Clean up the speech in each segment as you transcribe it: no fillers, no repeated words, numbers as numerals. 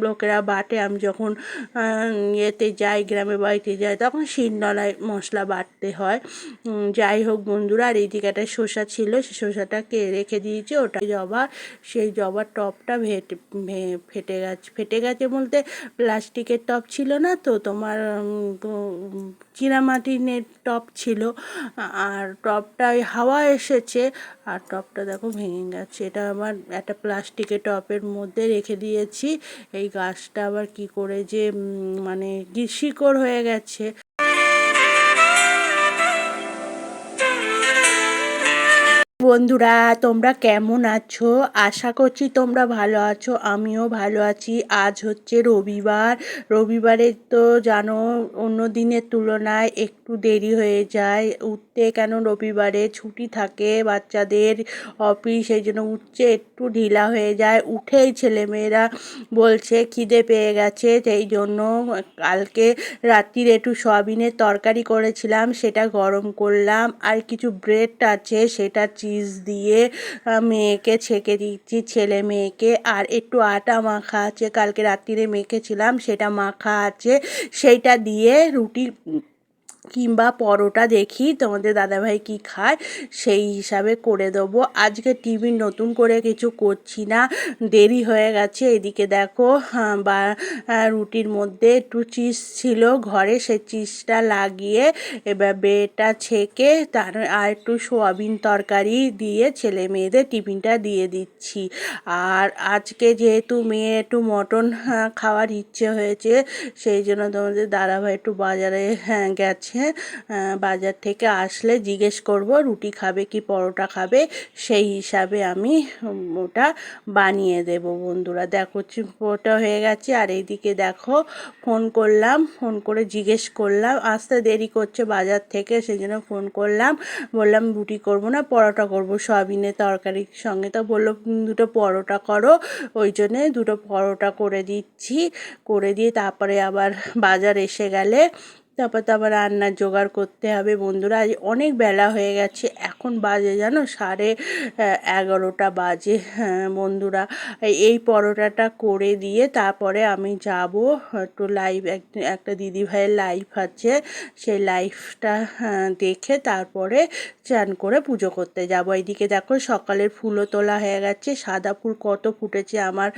লোকেরা বাটে। আমি যখন ইয়েতে যাই, গ্রামের বাড়িতে যাই, তখন শিলনোড়ায় মশলা বাটতে হয়। যাই হোক বন্ধুরা, আর এইদিকে একটা শসা ছিল, সেই শসাটাকে রেখে দিয়েছি। ওটা জবা, সেই জবার টবটা ফেটে গেছে বলতে প্লাস্টিকের টব ছিল না তো, তোমার চীনামাটির টব ছিল। আর টবটা ওই হাওয়া এসেছে, আর টবটা দেখো ভেঙে গেছে। এটা আবার একটা প্লাস্টিকের টবের মধ্যে রেখে দিয়েছি। এই গাছটা আবার কি করে যে মানে শিকড় হয়ে গেছে। বন্ধুরা, তোমরা কেমন আছো? আশা করছি তোমরা ভালো আছো, আমিও ভালো আছি। আজ হচ্ছে রবিবার। রবিবারে তো জানো অন্য দিনের তুলনায় একটু দেরি হয়ে যায় উঠতে, কেন রবিবারে ছুটি থাকে বাচ্চাদের অফিস, সেই জন্য উঠছে একটু ঢিলা হয়ে যায়। উঠেই ছেলেমেয়েরা বলছে খিদে পেয়ে গেছে, সেই জন্য কালকে রাত্রির একটু সয়াবিনের তরকারি করেছিলাম, সেটা গরম করলাম। আর কিছু ব্রেড আছে, সেটা চিজ দিয়ে মেয়েকে ছেঁকে দিচ্ছি, ছেলে মেয়েকে। আর একটু আটা মাখা আছে, কালকে রাত্রিরে মেখেছিলাম, সেটা মাখা আছে, সেইটা দিয়ে রুটি কিংবা পরোটা দেখি তোমাদের দাদাভাই কি খায়, সেই হিসাবে করে দেবো। আজকে টিফিন নতুন করে কিছু করছি না, দেরি হয়ে গেছে। এদিকে দেখো বা রুটির মধ্যে একটু চিজ ছিল ঘরে, সেই চিজটা লাগিয়ে এবার ব্রেডটা ছেঁকে তার আর একটু সোয়াবিন তরকারি দিয়ে ছেলে মেয়েদের টিফিনটা দিয়ে দিচ্ছি। আর আজকে যেহেতু মেয়ে একটু মটন খাওয়ার ইচ্ছে হয়েছে, সেই জন্য তোমাদের দাদাভাই একটু বাজারে গেছে। বাজার থেকে আসলে জিজ্ঞেস করব রুটি খাবে কি পরোটা খাবে, সেই হিসাবে আমি ওটা বানিয়ে দেব। বন্ধুরা দেখো ওটা হয়ে গেছে। আর এইদিকে দেখো ফোন করলাম, ফোন করে জিজ্ঞেস করলাম, আসতে দেরি করছে বাজার থেকে, সেই জন্য ফোন করলাম, বললাম রুটি করব না পরোটা করব সয়াবিনের তরকারির সঙ্গে। তো বললো দুটো পরোটা করো, ওই জন্যে দুটো পরোটা করে দিচ্ছি। করে দিয়ে তারপরে আবার বাজার এসে গেলে তারপর তো আবার রান্নার জোগাড় করতে হবে। বন্ধুরা আজ অনেক বেলা হয়ে গেছে, এখন বাজে জানো 11:30 বাজে। হ্যাঁ বন্ধুরা, এই পরোটাটা করে দিয়ে তারপরে আমি যাব একটু লাইভ, একটা দিদিভাইয়ের লাইভ আছে, সেই লাইভটা দেখে তারপরে চান করে পুজো করতে যাব। এইদিকে দেখো সকালের ফুলও তোলা হয়ে গেছে, সাদা ফুল কত ফুটেছে আমার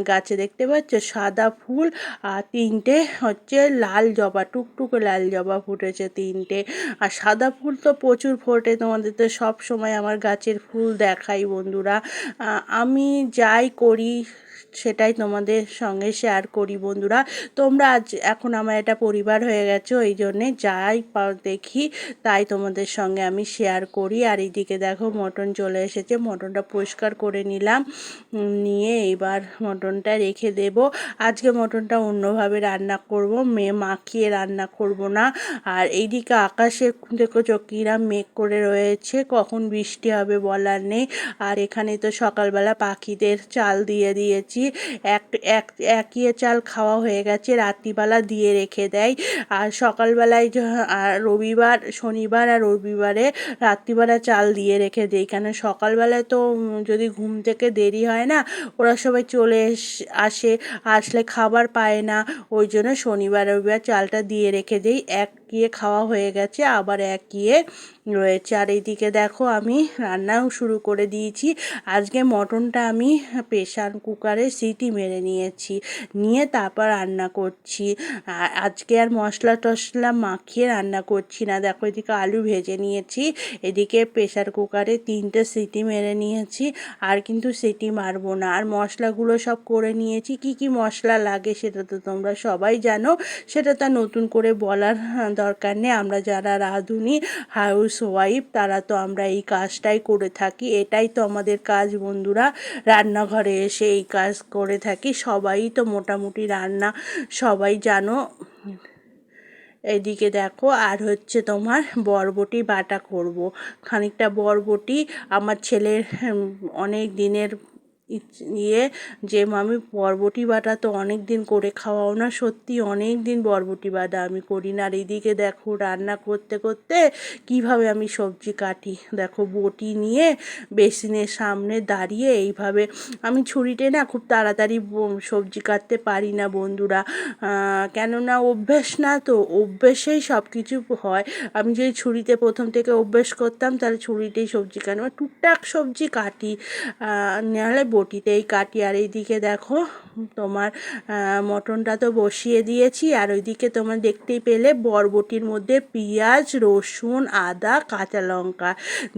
গাছে দেখতে পাচ্ছ, সাদা ফুল। আর 3টে হচ্ছে লাল জবা, টুকটুকে লাল জবা ফুটেছে 3টে। আর সাদা ফুল তো প্রচুর ফোটে, তোমাদের তো সব সময় আমার গাছের ফুল দেখাই বন্ধুরা। আমি যাই করি সেটাই তোমাদের সঙ্গে শেয়ার করি বন্ধুরা। তোমরা এখন আমার একটা পরিবার হয়ে গেছো, এই জন্যে যাই দেখি তাই তোমাদের সঙ্গে আমি শেয়ার করি। আর এইদিকে দেখো মটন চলে এসেছে, মটনটা পরিষ্কার করে নিলাম, নিয়ে এবার মটনটা রেখে দেব। আজকে মটনটা অন্যভাবে রান্না করব, মাখিয়ে রান্না করব না। আর এইদিকে আকাশে দেখো কিরম মেঘ করে রয়েছে, কখন বৃষ্টি হবে বলার নেই। আর এখানে তো সকালবেলা পাখিদের চাল দিয়ে দিয়েছি, একই চাল খাওয়া হয়ে গেছে, রাত্রিবেলা দিয়ে রেখে দেয়। আর সকালবেলায় আর শনিবার আর রবিবারে রাত্রিবেলা চাল দিয়ে রেখে দেয়, কেন সকালবেলায় তো যদি ঘুম থেকে দেরি হয় না, ওরা সবাই চলে আসে, আসলে খাবার পায় না, ওই জন্য শনিবার রবিবার চালটা দিয়ে রেখে দিই। একইয়ে খাওয়া হয়ে গেছে, আবার একইয়ে রয়েছে। আর এইদিকে দেখো আমি রান্নাও শুরু করে দিয়েছি। আজকে মটনটা আমি প্রেশার কুকারে সিটি মেরে নিয়েছি, নিয়ে তারপর রান্না করছি। আজকে আর মশলা টশলা মাখিয়ে রান্না করছি না। দেখো এদিকে আলু ভেজে নিয়েছি, এদিকে প্রেশার কুকারে 3টে সিটি মেরে নিয়েছি, আর কিন্তু সিটি মারবো না। আর মশলাগুলো সব করে নিয়েছি, কি কি মশলা লাগে সেটা তো তোমরা সবাই জানো, সেটা তো নতুন করে বলার দরকার নেই। আমরা যারা রাঁধুনি হাউস ওয়াইফ, তারা তো আমরা এই কাজটাই করে থাকি, এটাই তো আমাদের কাজ বন্ধুরা। রান্নাঘরে এসে এই কাজ করে থাকি, সবাই তো মোটামুটি রান্না সবাই জানো। এদিকে দেখো আর হচ্ছে তোমার বরবটি বাটা করব, খানিকটা বরবটি আমার ছেলের অনেক দিনের ইয়ে যে মামি বরবটি বাটা তো অনেক দিন করে খাওয়াও না, সত্যি অনেক দিন বরবটি বাটা আমি করি না। আর এইদিকে দেখো রান্না করতে করতে কিভাবে আমি সবজি কাটি, দেখো বটি নিয়ে বেসিনের সামনে দাঁড়িয়ে এইভাবে আমি ছুরিতে না খুব তাড়াতাড়ি সবজি কাটতে পারি না বন্ধুরা, কেননা অভ্যেস না, তো অভ্যেসেই সব কিছু হয়। আমি যদি ছুরিতে প্রথম থেকে অভ্যেস করতাম তাহলে ছুরিতেই সবজি কাটি, টুকটাক সবজি কাটি, নাহলে বটিতেই কাটি। আর এইদিকে দেখো তোমার মটনটা তো বসিয়ে দিয়েছি, আর ওইদিকে তোমার দেখতেই পেলে বরবটির মধ্যে পেঁয়াজ, রসুন, আদা, কাঁচা লঙ্কা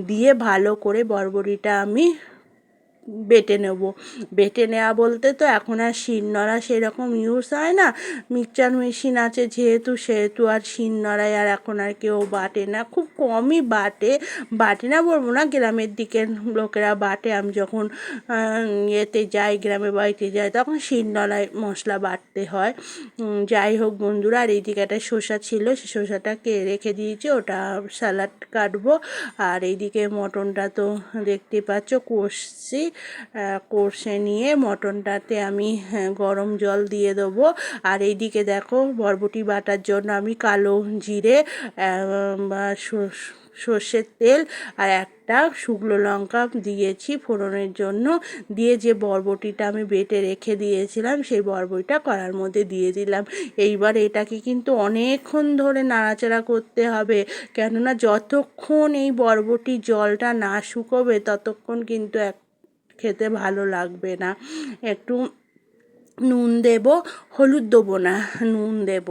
দিয়ে ভালো করে বরবটিটা আমি বেটে নেব। বেটে নেওয়া বলতে তো এখন আর শিলনোড়া সেরকম ইউজ হয় না, মিক্সচার মেশিন আছে সেহেতু আর শিলনোড়ায় আর এখন আর কেউ বাটে না, খুব কমই বাটে না বলবো না, গ্রামের দিকের লোকেরা বাটে। আমি যখন এতে যাই, গ্রামের বাড়িতে যাই, তখন শিলনোড়ায় মশলা বাটতে হয়। যাই হোক বন্ধুরা, আর এইদিকে একটা শসা ছিল, সে শসাটাকে রেখে দিয়েছি, ওটা স্যালাড কাটবো। আর এইদিকে মটনটা তো দেখতে পাচ্ছ কষছি, কষে নিয়ে মটনটাতে আমি গরম জল দিয়ে দেবো। আর এইদিকে দেখো বরবটি বাটার জন্য আমি কালো জিরে, সর্ষের তেল আর একটা শুকনো লঙ্কা দিয়েছি ফোড়নের জন্য, দিয়ে যে বরবটিটা আমি বেটে রেখে দিয়েছিলাম সেই বরবটিটা কড়ার মধ্যে দিয়ে দিলাম। এইবার এটাকে কিন্তু অনেকক্ষণ ধরে নাড়াচাড়া করতে হবে, কেননা যতক্ষণ এই বরবটির জলটা না শুকোবে ততক্ষণ কিন্তু খেতে ভালো লাগবে না। একটু নুন দেব, হলুদ দেবো না, নুন দেব,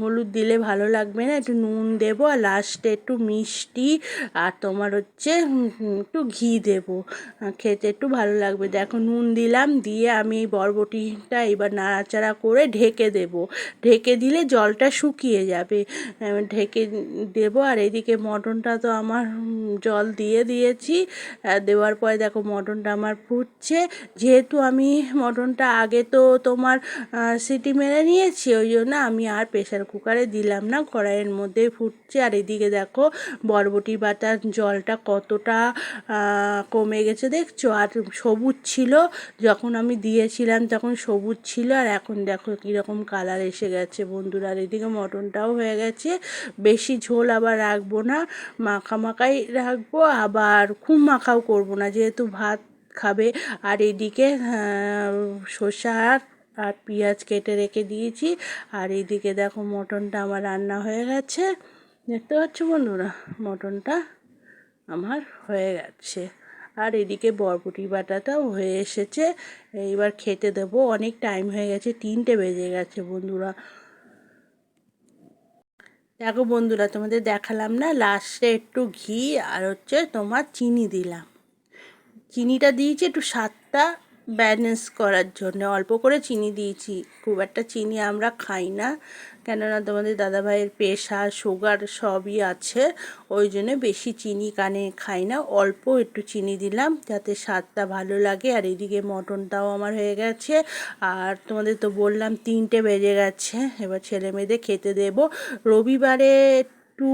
হলুদ দিলে ভালো লাগবে না, একটু নুন দেব, আর লাস্টে একটু মিষ্টি আর তোমার হচ্ছে একটু ঘি দেব, খেতে একটু ভালো লাগবে। দেখো নুন দিলাম, দিয়ে আমি এই বরবটিটা এবার নাড়াচাড়া করে ঢেকে দেব, ঢেকে দিলে জলটা শুকিয়ে যাবে, ঢেকে দেব। আর এদিকে মটনটা তো আমার জল দিয়ে দিয়েছি, দেওয়ার পরে দেখো মটনটা আমার ফুটছে, যেহেতু আমি মটনটা আগে তো তোমার সিটি মেরে নিয়েছি, ওই জন্য আমি আর প্রেশার কুকারে দিলাম না, কড়াইয়ের মধ্যেই ফুটছে। আর এদিকে দেখো বরবটি বাটার জলটা কতটা কমে গেছে দেখছো, আর সবুজ ছিল যখন আমি দিয়েছিলাম তখন সবুজ ছিল, আর এখন দেখো কীরকম কালার এসে গেছে বন্ধুরা। আর এদিকে মটনটাও হয়ে গেছে, বেশি ঝোল আবার রাখবো না, মাখাই রাখবো, আবার খুব মাখাও করবো না যেহেতু ভাত খাবে। আর এদিকে শসা আর পেঁয়াজ কেটে রেখে দিয়েছি। আর এইদিকে দেখো মটনটা আমার রান্না হয়ে গেছে, দেখতে পাচ্ছ বন্ধুরা মটনটা আমার হয়ে গেছে। আর এদিকে বরবটি বাটাটাও হয়ে এসেছে, এইবার খেতে দেবো, অনেক টাইম হয়ে গেছে, 3টে বেজে গেছে বন্ধুরা। দেখো বন্ধুরা তোমাদের দেখালাম না, লাস্টে একটু ঘি আর হচ্ছে তোমার চিনি দিলাম, চিনিটা দিয়েছি একটু স্বাদটা ব্যালেন্স করার জন্য, অল্প করে চিনি দিয়েছি, খুব একটা চিনি আমরা খাই না, কেননা তোমাদের দাদাভাইয়ের প্রেশার সুগার সবই আছে, ওই জন্য বেশি চিনি কানে খাই না, অল্প একটু চিনি দিলাম যাতে স্বাদটা ভালো লাগে। আর এদিকে মটনটাও আমার হয়ে গেছে, আর তোমাদের তো বললাম 3টে বেজে গেছে, এবার ছেলে মেয়েদের খেতে দেব। রবিবারে একটু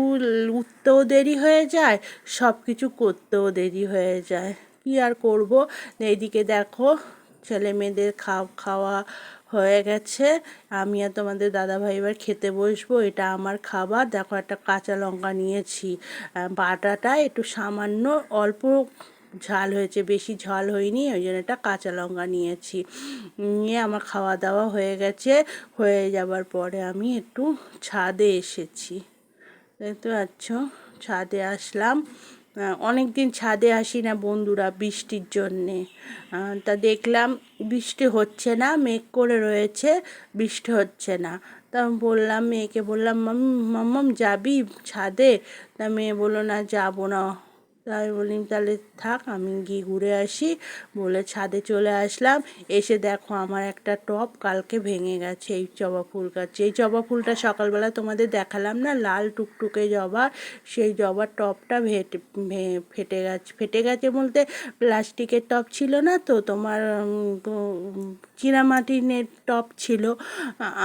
উঠতেও দেরি হয়ে যায়, সব কিছু করতেও দেরি হয়ে যায়, কি আর করব। এইদিকে দেখো ছেলে মেয়েদের খাওয়া হয়ে গেছে, আমি আর তোমাদের দাদাভাই এবার খেতে বসবো, এটা আমার খাবার। দেখো একটা কাঁচা লঙ্কা নিয়েছি, বাটাটা একটু সামান্য অল্প ঝাল হয়েছে, বেশি ঝাল হয়নি, ওই জন্য একটা কাঁচা লঙ্কা নিয়েছি, নিয়ে আমার খাওয়া দাওয়া হয়ে গেছে। হয়ে যাবার পরে আমি একটু ছাদে এসেছি, দেখতে পাচ্ছ ছাদে আসলাম, অনেক দিন ছাদে আসি না বন্ধুরা বৃষ্টির জন্যে, তা দেখলাম বৃষ্টি হচ্ছে না, মেঘ করে রয়েছে, বৃষ্টি হচ্ছে না, তা বললাম মেয়েকে, বললাম মাম্মাম যাবি ছাদে, তা মেয়ে বললো না যাবো না, তাই বলি তাহলে থাক আমি গিয়ে ঘুরে আসি, বলে ছাদে চলে আসলাম। এসে দেখো আমার একটা টব কালকে ভেঙে গেছে, এই জবা ফুল গাছে, এই জবা ফুলটা সকালবেলা তোমাদের দেখালাম না, লাল টুকটুকে জবা, সেই জবার টবটা ফেটে গেছে বলতে প্লাস্টিকের টব ছিল না তো, তোমার চীনামাটির টব ছিল,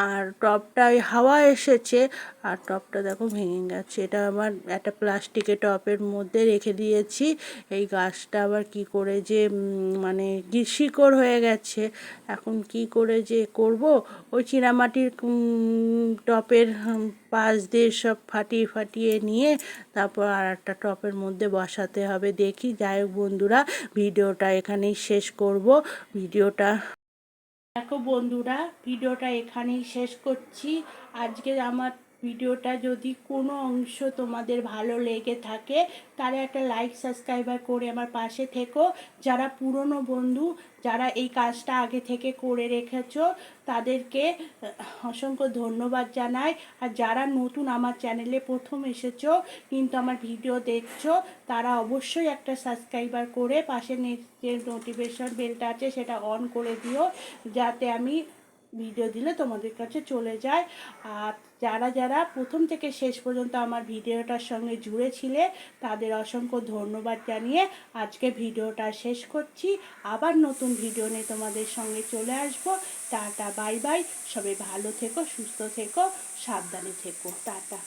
আর টবটা ওই হাওয়া এসেছে, আর টবটা দেখো ভেঙে গেছে, এটা আবার একটা প্লাস্টিকের টবের মধ্যে রেখে দিয়ে দিয়েছি। এই গাছটা আবার কি করে যে মানে শিকড় হয়ে গেছে, এখন কি করে যে করব। ওই চীনামাটির টপের পাশ দিয়ে সব ফাটিয়ে ফাটিয়ে নিয়ে তারপর আর একটা টপের মধ্যে বসাতে হবে। দেখি, যাই হোক বন্ধুরা, ভিডিওটা এখানেই শেষ করব। ভিডিওটা দেখো বন্ধুরা, ভিডিওটা এখানেই শেষ করছি। আজকে আমার ভিডিওটা যদি কোনো অংশ তোমাদের ভালো লেগে থাকে তাহলে একটা লাইক সাবস্ক্রাইবার করে আমার পাশে থেকো। যারা পুরনো বন্ধু, যারা এই কাজটা আগে থেকে করে রেখেছো, তাদেরকে অসংখ্য ধন্যবাদ জানাই। আর যারা নতুন আমার চ্যানেলে প্রথম এসেছো কিন্তু আমার ভিডিও দেখছো, তারা অবশ্যই একটা সাবস্ক্রাইবার করে পাশে যে নোটিফিকেশন বেলটা আছে সেটা অন করে দিও, যাতে আমি ভিডিও দিলে তোমাদের কাছে চলে যায়। আর যারা যারা প্রথম থেকে শেষ পর্যন্ত আমার ভিডিওটার সঙ্গে জুড়ে ছিলে তাদের অসংখ্য ধন্যবাদ জানিয়ে আজকে ভিডিওটা শেষ করছি। আবার নতুন ভিডিও নিয়ে তোমাদের সঙ্গে চলে আসবো। Tata, bye bye. সবাই ভালো থেকো, সুস্থ থেকো, সাবধানে থেকো। টাটা।